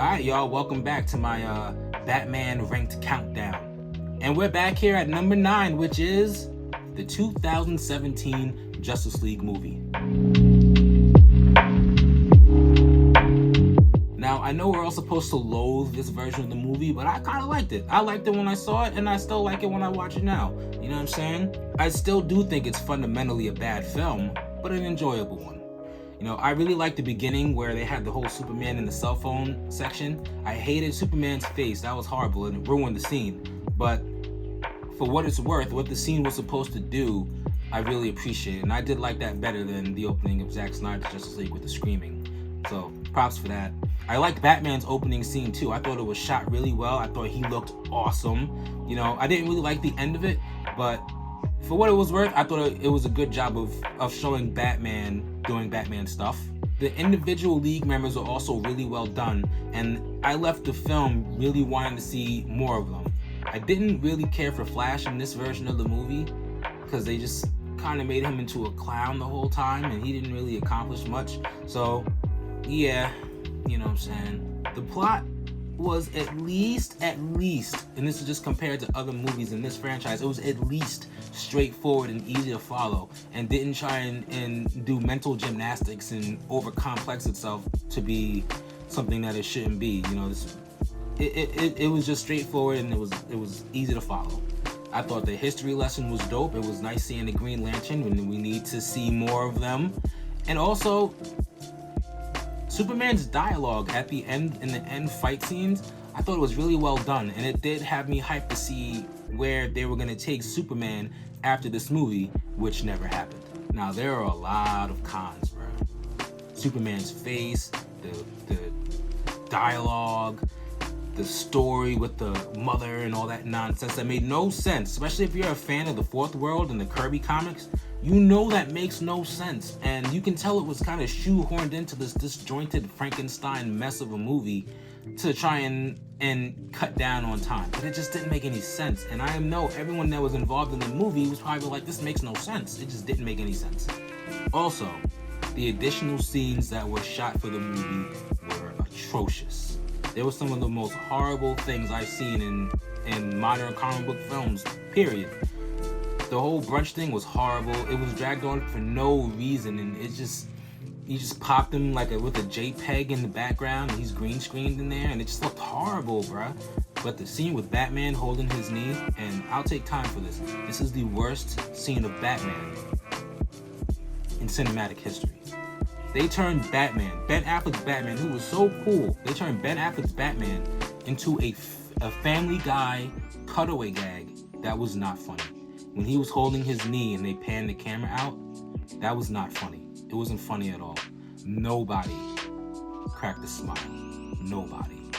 Alright, y'all, welcome back to my Batman ranked countdown. And we're back here at number 9, which is the 2017 Justice League movie. Now, I know we're all supposed to loathe this version of the movie, but I kind of liked it. I liked it when I saw it, and I still like it when I watch it now. You know what I'm saying? I still do think it's fundamentally a bad film, but an enjoyable one. You know, I really liked the beginning where they had the whole Superman in the cell phone section. I hated Superman's face. That was horrible, and it ruined the scene. But for what it's worth, what the scene was supposed to do, I really appreciate it. And I did like that better than the opening of Zack Snyder's Justice League with the screaming. So, props for that. I liked Batman's opening scene too. I thought it was shot really well. I thought he looked awesome. You know, I didn't really like the end of it, but for what it was worth, I thought it was a good job of showing Batman doing Batman stuff. The individual League members are also really well done, and I left the film really wanting to see more of them. I didn't really care for Flash in this version of the movie because they just kind of made him into a clown the whole time, and he didn't really accomplish much. So, yeah, you know what I'm saying? The plot was at least, and this is just compared to other movies in this franchise, it was at least straightforward and easy to follow, and didn't try and do mental gymnastics and over-complex itself to be something that it shouldn't be. You know, it was just straightforward, and it was easy to follow. I thought the history lesson was dope. It was nice seeing the Green Lantern, and we need to see more of them. And also, Superman's dialogue at the end, in the end fight scenes, I thought it was really well done, and it did have me hyped to see where they were going to take Superman after this movie, which never happened. Now, there are a lot of cons, bro. Superman's face, the dialogue, the story with the mother and all that nonsense that made no sense, especially if you're a fan of the Fourth World and the Kirby comics. You know that makes no sense, and you can tell it was kind of shoehorned into this disjointed Frankenstein mess of a movie to try and cut down on time, but it just didn't make any sense. And I know everyone that was involved in the movie was probably like, this makes no sense. It just didn't make any sense. Also, the additional scenes that were shot for the movie were atrocious. They were some of the most horrible things I've seen in modern comic book films, period. The whole brunch thing was horrible. It was dragged on for no reason, and you just popped him with a JPEG in the background, and he's green screened in there, and it just looked horrible, bruh. But the scene with Batman holding his knee, and I'll take time for this. This is the worst scene of Batman in cinematic history. They turned Batman, Ben Affleck's Batman, who was so cool, they turned Ben Affleck's Batman into a Family Guy cutaway gag that was not funny. When he was holding his knee and they panned the camera out, that was not funny. It wasn't funny at all. Nobody cracked a smile. Nobody.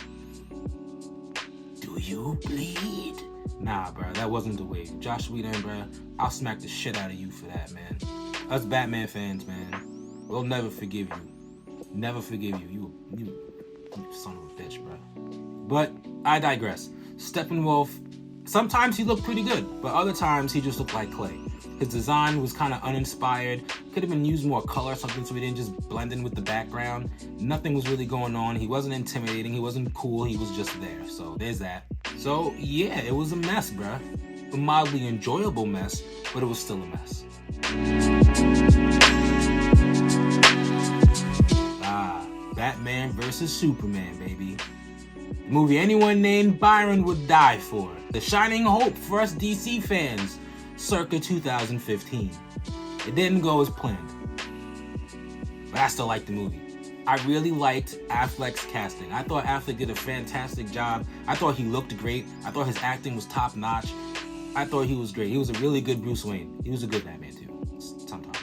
Do you bleed? Nah, bro, that wasn't the way. Josh Whedon, bro, I'll smack the shit out of you for that, man. Us Batman fans, man, we'll never forgive you. Never forgive you. You son of a bitch, bro. But I digress. Steppenwolf, sometimes he looked pretty good, but other times he just looked like clay. His design was kind of uninspired. Could have been used more color or something so he didn't just blend in with the background. Nothing was really going on. He wasn't intimidating. He wasn't cool. He was just there. So there's that. So yeah, it was a mess, bruh. A mildly enjoyable mess, but it was still a mess. Batman versus Superman, baby. The movie anyone named Byron would die for. The shining hope for us DC fans, circa 2015. It didn't go as planned, but I still liked the movie. I really liked Affleck's casting. I thought Affleck did a fantastic job. I thought he looked great. I thought his acting was top notch. I thought he was great. He was a really good Bruce Wayne. He was a good Batman too, sometimes.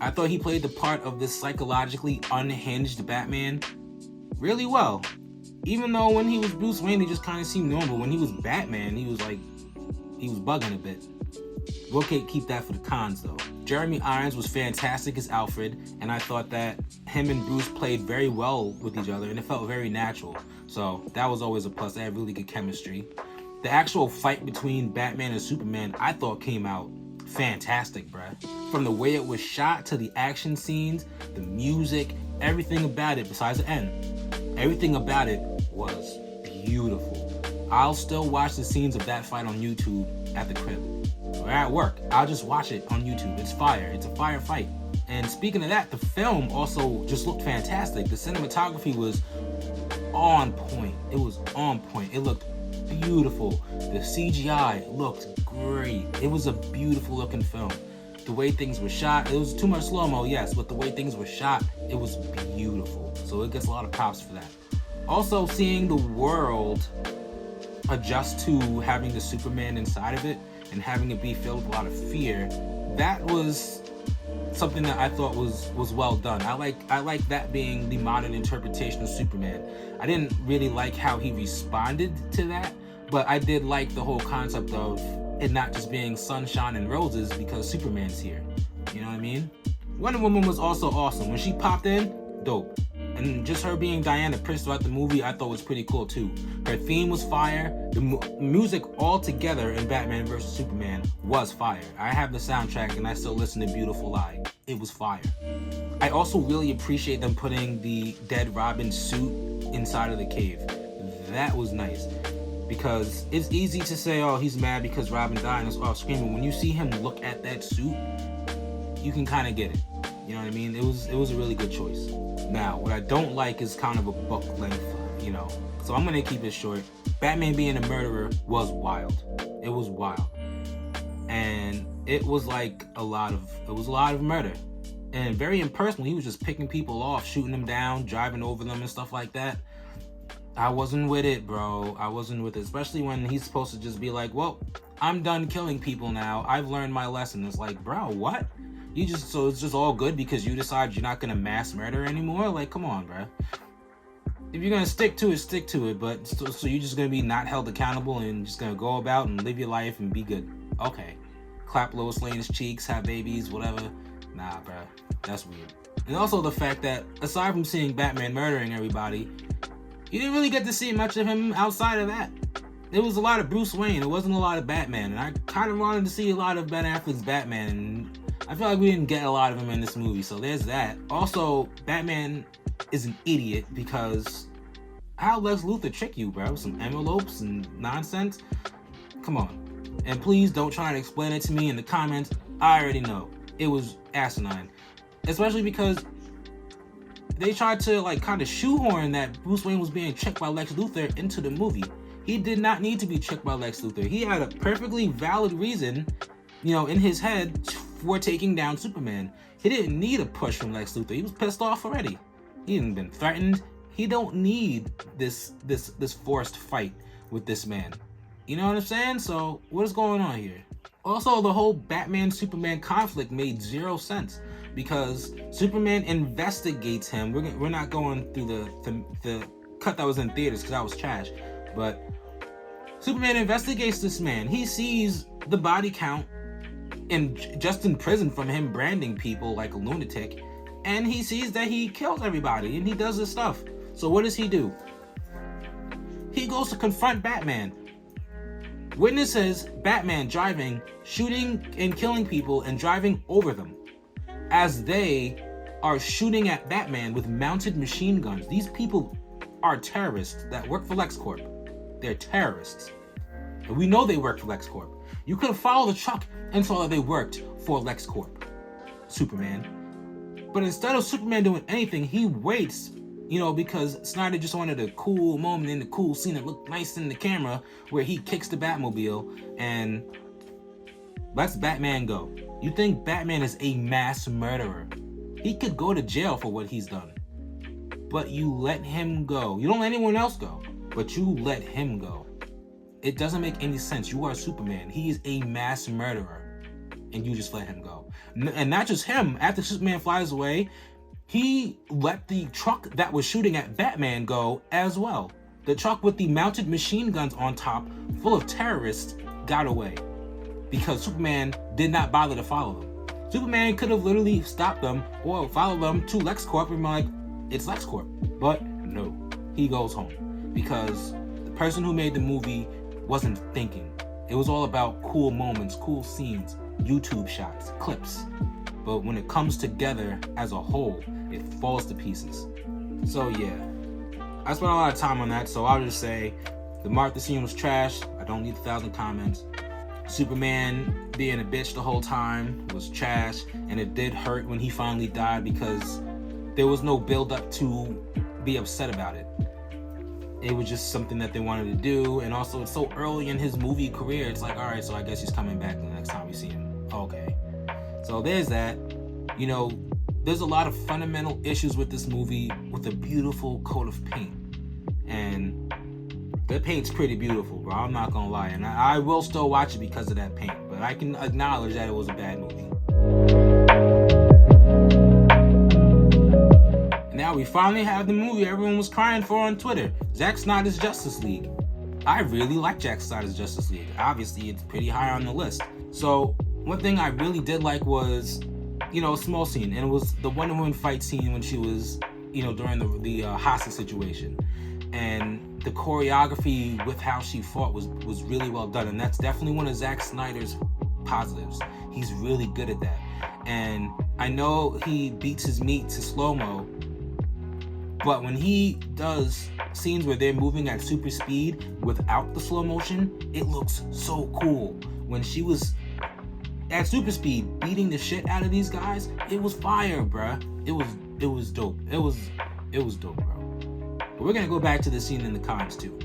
I thought he played the part of this psychologically unhinged Batman really well. Even though when he was Bruce Wayne, he just kind of seemed normal. When he was Batman, he was bugging a bit. We'll keep that for the cons, though. Jeremy Irons was fantastic as Alfred, and I thought that him and Bruce played very well with each other, and it felt very natural. So that was always a plus. They had really good chemistry. The actual fight between Batman and Superman, I thought came out fantastic, bruh. From the way it was shot to the action scenes, the music, everything about it, besides the end, everything about it was beautiful. I'll still watch the scenes of that fight on YouTube at the crib or at work. I'll just watch it on YouTube. It's fire. It's a fire fight. And speaking of that, the film also just looked fantastic. The cinematography was on point. It was on point. It looked beautiful. The CGI looked great. It was a beautiful looking film. The way things were shot, it was too much slow-mo, yes, but the way things were shot, it was beautiful. So it gets a lot of props for that. Also, seeing the world adjust to having the Superman inside of it and having it be filled with a lot of fear, that was something that I thought was well done. I like that being the modern interpretation of Superman. I didn't really like how he responded to that, but I did like the whole concept of it not just being sunshine and roses because Superman's here. You know what I mean? Wonder Woman was also awesome. When she popped in, dope. And just her being Diana Prince throughout the movie, I thought was pretty cool too. Her theme was fire. The music all together in Batman vs. Superman was fire. I have the soundtrack and I still listen to Beautiful Lie. It was fire. I also really appreciate them putting the dead Robin suit inside of the cave. That was nice. Because it's easy to say, oh, he's mad because Robin died and is off screen. But when you see him look at that suit, you can kind of get it. You know what I mean? It was a really good choice. Now, what I don't like is kind of a book length, you know. So I'm gonna keep it short. Batman being a murderer was wild. It was wild. And it was like a lot of murder. And very impersonal. He was just picking people off, shooting them down, driving over them and stuff like that. I wasn't with it, bro. I wasn't with it. Especially when he's supposed to just be like, well, I'm done killing people now. I've learned my lesson. It's like, bro, what? So it's just all good because you decided you're not gonna mass murder anymore? Like, come on, bro. If you're gonna stick to it, stick to it. But so you're just gonna be not held accountable and just gonna go about and live your life and be good. Okay. Clap Lois Lane's cheeks, have babies, whatever. Nah, bro. That's weird. And also the fact that aside from seeing Batman murdering everybody, you didn't really get to see much of him outside of that. There was a lot of Bruce Wayne. It wasn't a lot of Batman. And I kind of wanted to see a lot of Ben Affleck's Batman. And I feel like we didn't get a lot of him in this movie. So there's that. Also, Batman is an idiot because how Lex Luthor trick you, bro? Some envelopes and nonsense? Come on. And please don't try to explain it to me in the comments. I already know. It was asinine. Especially because they tried to like kind of shoehorn that Bruce Wayne was being tricked by Lex Luthor into the movie. He did not need to be tricked by Lex Luthor. He had a perfectly valid reason, you know, in his head for taking down Superman. He didn't need a push from Lex Luthor. He was pissed off already. He hadn't been threatened. He don't need this forced fight with this man. You know what I'm saying? So what is going on here? Also, the whole Batman-Superman conflict made zero sense because Superman investigates him. We're not going through the cut that was in theaters because that was trash. But Superman investigates this man. He sees the body count just in prison from him branding people like a lunatic. And he sees that he kills everybody and he does this stuff. So what does he do? He goes to confront Batman. Witnesses Batman driving, shooting and killing people and driving over them as they are shooting at Batman with mounted machine guns. These people are terrorists that work for LexCorp. They're terrorists. And we know they work for LexCorp. You could have followed the truck and saw that they worked for LexCorp. Superman. But instead of Superman doing anything, he waits, you know, because Snyder just wanted a cool moment in the cool scene that looked nice in the camera where he kicks the Batmobile and lets Batman go. You think Batman is a mass murderer. He could go to jail for what he's done. But you let him go. You don't let anyone else go, but you let him go. It doesn't make any sense. You are Superman. He is a mass murderer. And you just let him go. And not just him. After Superman flies away, he let the truck that was shooting at Batman go as well. The truck with the mounted machine guns on top, full of terrorists, got away. Because Superman did not bother to follow them. Superman could have literally stopped them or followed them to LexCorp and be like, it's LexCorp. But no, he goes home. Because the person who made the movie wasn't thinking. It was all about cool moments, cool scenes, YouTube shots, clips. But when it comes together as a whole, it falls to pieces. So yeah, I spent a lot of time on that, so I'll just say the Martha scene was trash. I don't need 1,000 comments. Superman being a bitch the whole time was trash, and it did hurt when he finally died because there was no build up to be upset about it. It was just something that they wanted to do, and also it's so early in his movie career. It's like, all right, so I guess he's coming back the next time we see him. Okay, so there's that. You know, there's a lot of fundamental issues with this movie with a beautiful coat of paint, and the paint's pretty beautiful, bro. I'm not gonna lie, and I will still watch it because of that paint, but I can acknowledge that it was a bad movie. Now we finally have the movie everyone was crying for on Twitter, Zack Snyder's Justice League. I really like Zack Snyder's Justice League. Obviously, it's pretty high on the list. So one thing I really did like was, you know, a small scene, and it was the Wonder Woman fight scene when she was, you know, during the hostage situation, and the choreography with how she fought was really well done, and that's definitely one of Zack Snyder's positives. He's really good at that, and I know he beats his meat to slow-mo, but when he does scenes where they're moving at super speed without the slow motion, it looks so cool. When she was at super speed beating the shit out of these guys, it was fire, bruh. It was dope. It was dope, bro. But we're gonna go back to the scene in the cons too.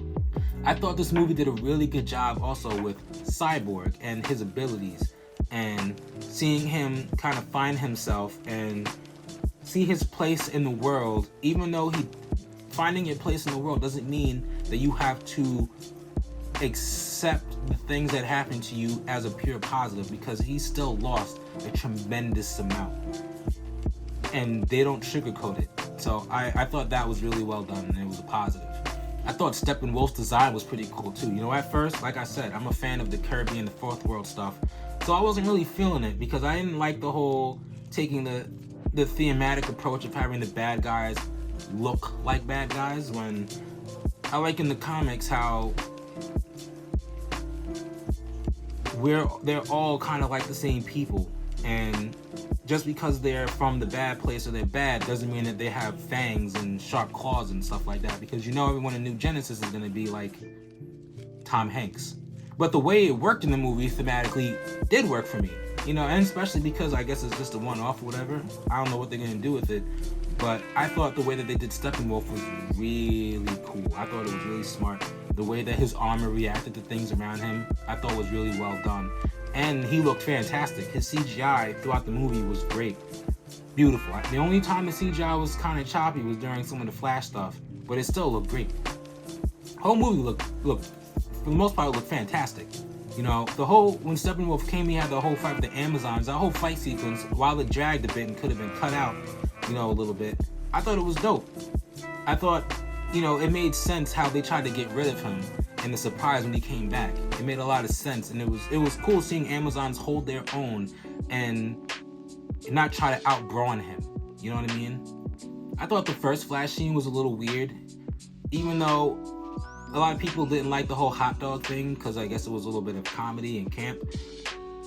I thought this movie did a really good job also with Cyborg and his abilities, and seeing him kind of find himself and see his place in the world. Even though finding your place in the world doesn't mean that you have to accept the things that happen to you as a pure positive, because he still lost a tremendous amount, and they don't sugarcoat it. So I thought that was really well done, and it was a positive. I thought Steppenwolf's design was pretty cool too. You know, at first, like I said, I'm a fan of the Kirby and the Fourth World stuff, so I wasn't really feeling it because I didn't like the whole taking the thematic approach of having the bad guys look like bad guys, when I like in the comics how they're all kind of like the same people, and just because they're from the bad place or they're bad doesn't mean that they have fangs and sharp claws and stuff like that, because you know everyone in New Genesis is going to be like Tom Hanks. But the way it worked in the movie thematically did work for me, you know, and especially because I guess it's just a one-off or whatever. I don't know what they're going to do with it, but I thought the way that they did Steppenwolf was really cool. I thought it was really smart. The way that his armor reacted to things around him, I thought was really well done. And he looked fantastic. His CGI throughout the movie was great. Beautiful. The only time the CGI was kind of choppy was during some of the Flash stuff, but it still looked great. The whole movie looked, for the most part, looked fantastic. You know, when Steppenwolf came, he had the whole fight with the Amazons. That whole fight sequence, while it dragged a bit and could have been cut out, you know, a little bit, I thought it was dope. I thought, you know, it made sense how they tried to get rid of him, and the surprise when he came back. It made a lot of sense, and it was cool seeing Amazons hold their own and not try to outbrawn him. You know what I mean? I thought the first Flash scene was a little weird, even though a lot of people didn't like the whole hot dog thing, because I guess it was a little bit of comedy and camp.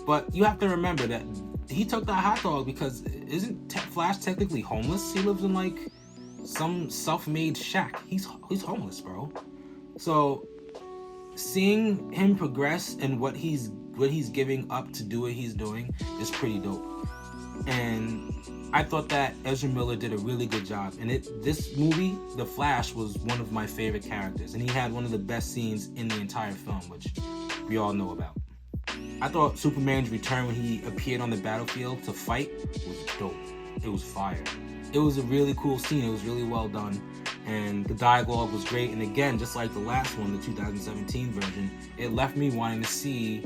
But you have to remember that he took that hot dog because isn't Flash technically homeless? He lives in like some self-made shack. He's homeless, bro. So seeing him progress and what he's giving up to do what he's doing is pretty dope. And I thought that Ezra Miller did a really good job. And this movie, The Flash, was one of my favorite characters, and he had one of the best scenes in the entire film, which we all know about. I thought Superman's return when he appeared on the battlefield to fight was dope. It was fire. It was a really cool scene. It was really well done, and the dialogue was great. And again, just like the last one, the 2017 version, it left me wanting to see,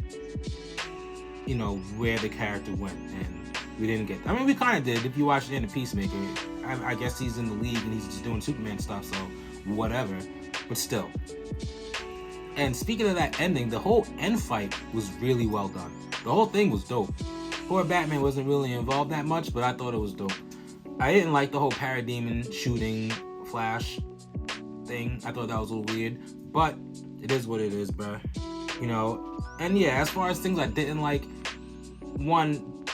you know, where the character went, and we didn't get that. I mean, we kind of did. If you watch the end of Peacemaker, I guess he's in the league and he's just doing Superman stuff, so whatever. But still. And speaking of that ending, the whole end fight was really well done. The whole thing was dope. Poor Batman wasn't really involved that much, but I thought it was dope. I didn't like the whole Parademon shooting Flash thing. I thought that was a little weird, but it is what it is, bruh. You know, and yeah, as far as things I didn't like, one,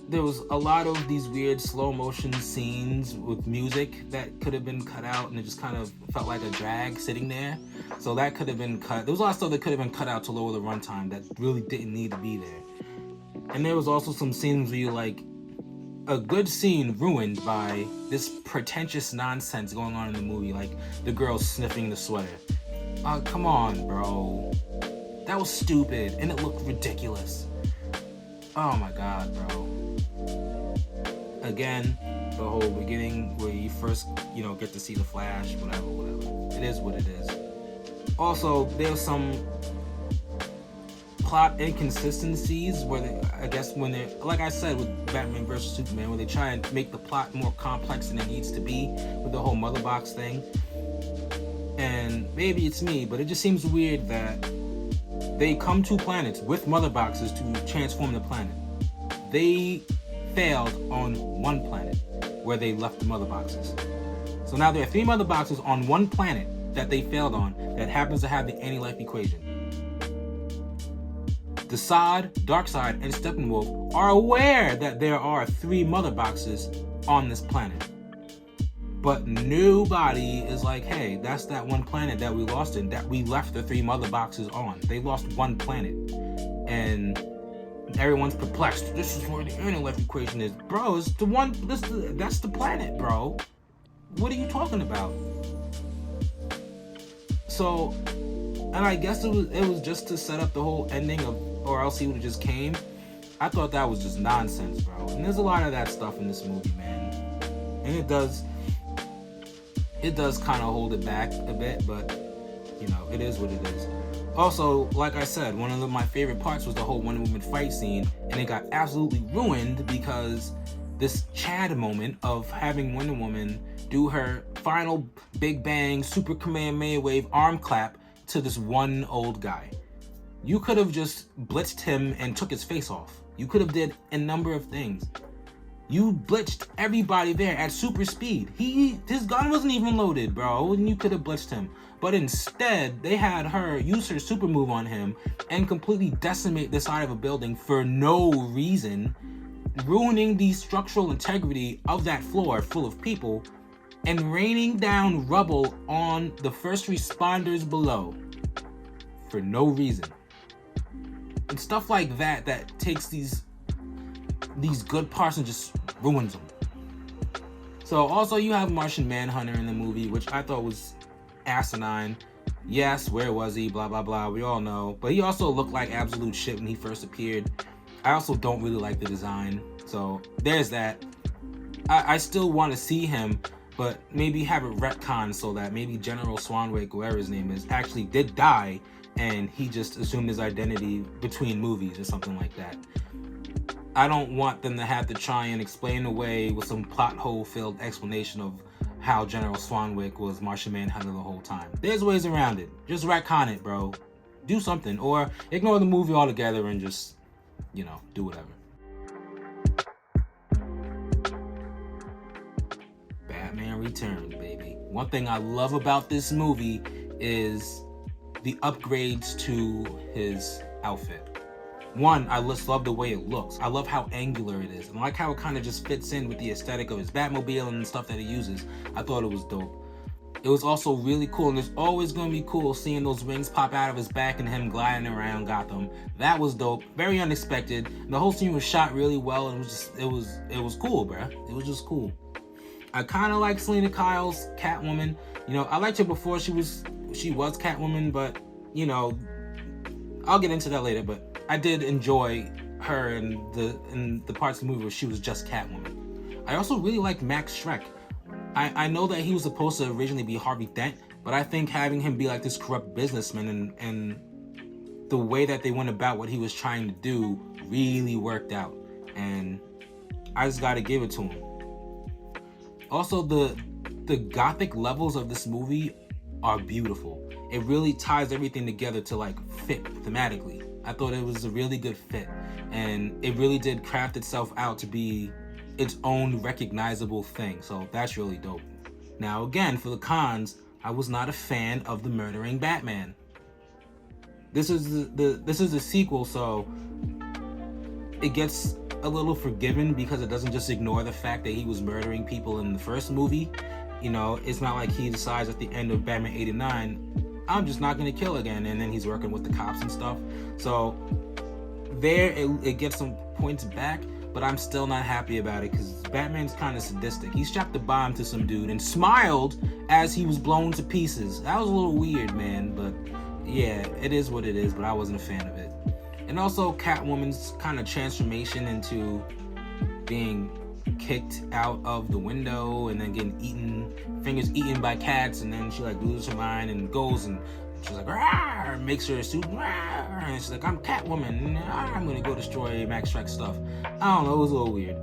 there was a lot of these weird slow motion scenes with music that could have been cut out, and it just kind of felt like a drag sitting there. So that could have been cut. There was a lot of stuff that could have been cut out to lower the runtime that really didn't need to be there. And there was also some scenes where you like a good scene ruined by this pretentious nonsense going on in the movie, like the girl sniffing the sweater. Come on, bro. That was stupid, and it looked ridiculous. Oh my god, bro. Again, the whole beginning where you first, get to see the Flash, whatever. It is what it is. Also, there's some plot inconsistencies where when they're, like I said, with Batman vs. Superman, where they try and make the plot more complex than it needs to be with the whole mother box thing. And maybe it's me, but it just seems weird that they come to planets with mother boxes to transform the planet. They failed on one planet where they left the mother boxes. So now there are 3 mother boxes on one planet that they failed on that happens to have the anti-life equation. Desaad, Darkseid, and Steppenwolf are aware that there are 3 mother boxes on this planet. But nobody is like, hey, that's that one planet that we lost in, that we left the 3 mother boxes on. They lost one planet. And everyone's perplexed. This is where the anti-life equation is. Bro, it's the one, that's the planet, bro. What are you talking about? So, and I guess it was just to set up the whole ending of, or else he would have just came. I thought that was just nonsense, bro. And there's a lot of that stuff in this movie, man. And it does kind of hold it back a bit, but it is what it is. Also, like I said, one of my favorite parts was the whole Wonder Woman fight scene, and it got absolutely ruined because this Chad moment of having Wonder Woman do her final big bang super Kamehameha wave arm clap to this one old guy. You could have just blitzed him and took his face off. You could have did a number of things. You blitzed everybody there at super speed. His gun wasn't even loaded, bro, and you could have blitzed him. But instead, they had her use her super move on him and completely decimate the side of a building for no reason, ruining the structural integrity of that floor full of people and raining down rubble on the first responders below for no reason. And stuff like that takes these good parts and just ruins them. So also you have Martian Manhunter in the movie, which I thought was asinine. Yes, where was he? Blah, blah, blah. We all know. But he also looked like absolute shit when he first appeared. I also don't really like the design. So there's that. I still want to see him, but maybe have it retcon so that maybe General Swanwick, whoever his name is, actually did die and he just assumed his identity between movies or something like that. I don't want them to have to try and explain away with some plot hole filled explanation of how General Swanwick was Martian Manhunter the whole time. There's ways around it. Just retcon it, bro. Do something. Or ignore the movie altogether and just, do whatever. Batman Returns, baby. One thing I love about this movie is the upgrades to his outfit. One, I just love the way it looks. I love how angular it is. And I like how it kind of just fits in with the aesthetic of his Batmobile and stuff that he uses. I thought it was dope. It was also really cool, and it's always going to be cool seeing those wings pop out of his back and him gliding around Gotham. That was dope. Very unexpected. The whole scene was shot really well, and it was cool, bruh. It was just cool. I kind of like Selena Kyle's Catwoman. I liked her before she was Catwoman, but I'll get into that later. But I did enjoy her in the parts of the movie where she was just Catwoman. I also really like Max Schreck. I know that he was supposed to originally be Harvey Dent, but I think having him be like this corrupt businessman and the way that they went about what he was trying to do really worked out. And I just gotta give it to him. Also, the gothic levels of this movie are beautiful. It really ties everything together to like fit thematically. I thought it was a really good fit, and it really did craft itself out to be its own recognizable thing. So that's really dope. Now again, for the cons, I was not a fan of the murdering Batman. This is the sequel, so it gets a little forgiven because it doesn't just ignore the fact that he was murdering people in the first movie. You know, it's not like he decides at the end of Batman 89, I'm just not going to kill again, and then he's working with the cops and stuff. So there, it gets some points back, but I'm still not happy about it because Batman's kind of sadistic. He strapped a bomb to some dude and smiled as he was blown to pieces. That was a little weird, man, but yeah, it is what it is, but I wasn't a fan of it. And also Catwoman's kind of transformation into being kicked out of the window and then getting eaten, fingers eaten by cats, and then she like loses her mind and goes and she's like, "Rawr," makes her a suit, "Rawr," and she's like, I'm Catwoman, I'm gonna go destroy Max Shreck stuff. I don't know, it was a little weird.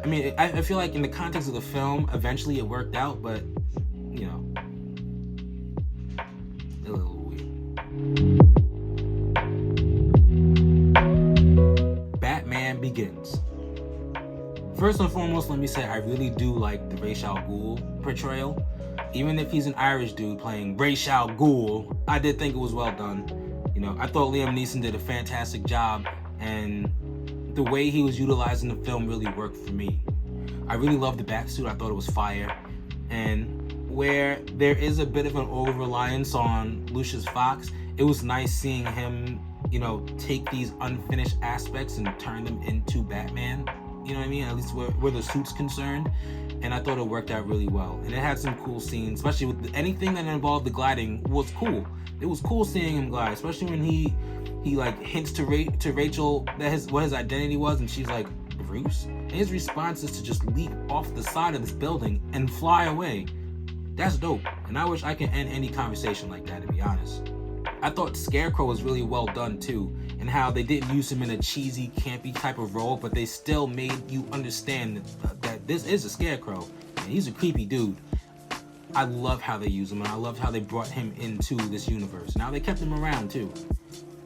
I mean, I feel like in the context of the film, eventually it worked out, but you know, a little weird. Batman Begins. First and foremost, let me say I really do like the Ra's al Ghul portrayal. Even if he's an Irish dude playing Ra's al Ghul, I did think it was well done. You know, I thought Liam Neeson did a fantastic job, and the way he was utilized in the film really worked for me. I really loved the Batsuit. I thought it was fire. And where there is a bit of an over-reliance on Lucius Fox, it was nice seeing him, you know, take these unfinished aspects and turn them into Batman. You know what I mean? At least where the suit's concerned. And I thought it worked out really well. And it had some cool scenes, especially with anything that involved the gliding was cool. It was cool seeing him glide, especially when he like hints to Rachel that what his identity was, and she's like, Bruce? And his response is to just leap off the side of this building and fly away. That's dope. And I wish I could end any conversation like that, to be honest. I thought Scarecrow was really well done too, and how they didn't use him in a cheesy, campy type of role, but they still made you understand that this is a Scarecrow, and he's a creepy dude. I love how they use him, and I loved how they brought him into this universe. Now they kept him around too.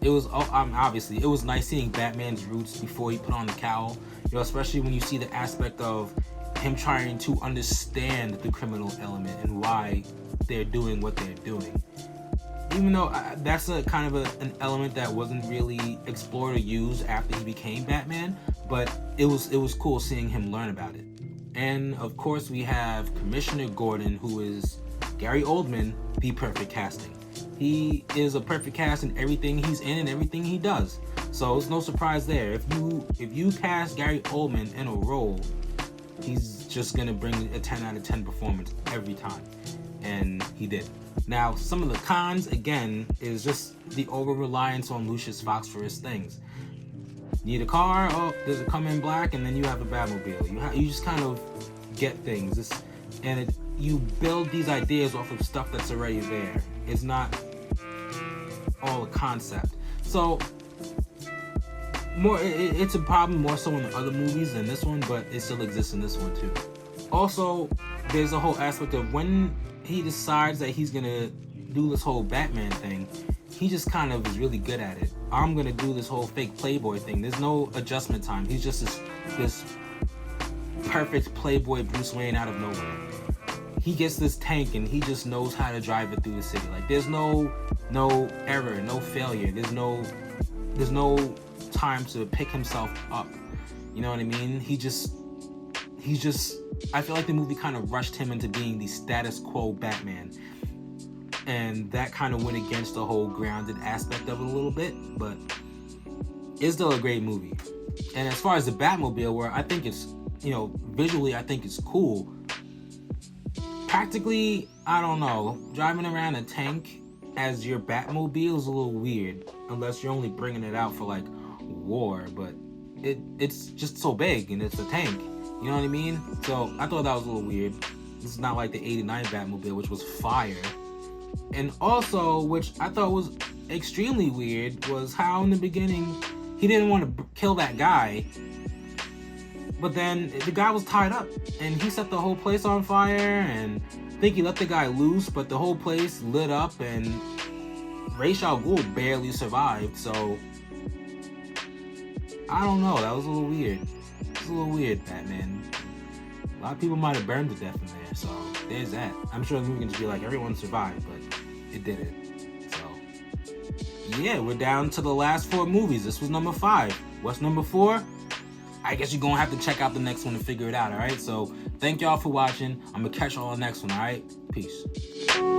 It was obviously it was nice seeing Batman's roots before he put on the cowl. You know, especially when you see the aspect of him trying to understand the criminal element and why they're doing what they're doing. Even though that's a kind of an element that wasn't really explored or used after he became Batman, but it was cool seeing him learn about it. And of course we have Commissioner Gordon, who is Gary Oldman, the perfect casting. He is a perfect cast in everything he's in and everything he does. So it's no surprise there. If you cast Gary Oldman in a role, he's just gonna bring a 10 out of 10 performance every time. And he did. Now, some of the cons, again, is just the over-reliance on Lucius Fox for his things. Need a car? Oh, does it come in black? And then you have a Batmobile. You just kind of get things. You build these ideas off of stuff that's already there. It's not all a concept. So, it's a problem more so in the other movies than this one, but it still exists in this one too. Also, there's a whole aspect of when he decides that he's gonna do this whole Batman thing, he just kind of is really good at it. I'm gonna do this whole fake Playboy thing. There's no adjustment time. He's just this perfect Playboy Bruce Wayne out of nowhere. He gets this tank and he just knows how to drive it through the city. Like there's no error, no failure. There's no time to pick himself up. You know what I mean? He's just I feel like the movie kind of rushed him into being the status quo Batman. And that kind of went against the whole grounded aspect of it a little bit, but it's still a great movie. And as far as the Batmobile, where I think it's, you know, visually I think it's cool. Practically, I don't know. Driving around a tank as your Batmobile is a little weird, unless you're only bringing it out for like war, but it's just so big and it's a tank. You know what I mean? So I thought that was a little weird. This is not like the 89 Batmobile, which was fire. And also, which I thought was extremely weird, was how in the beginning he didn't want to kill that guy. But then the guy was tied up and he set the whole place on fire, and I think he let the guy loose, but the whole place lit up and Ra's al Ghul barely survived. So I don't know. That was a little weird. It's a little weird, Batman. A lot of people might have burned to death in there, so there's that. I'm sure the movie can just be like, everyone survived, but it didn't. So, yeah, we're down to the last 4 movies. This was number 5. What's number 4? I guess you're gonna have to check out the next one to figure it out, all right? So thank y'all for watching. I'm gonna catch y'all on the next one, all right? Peace.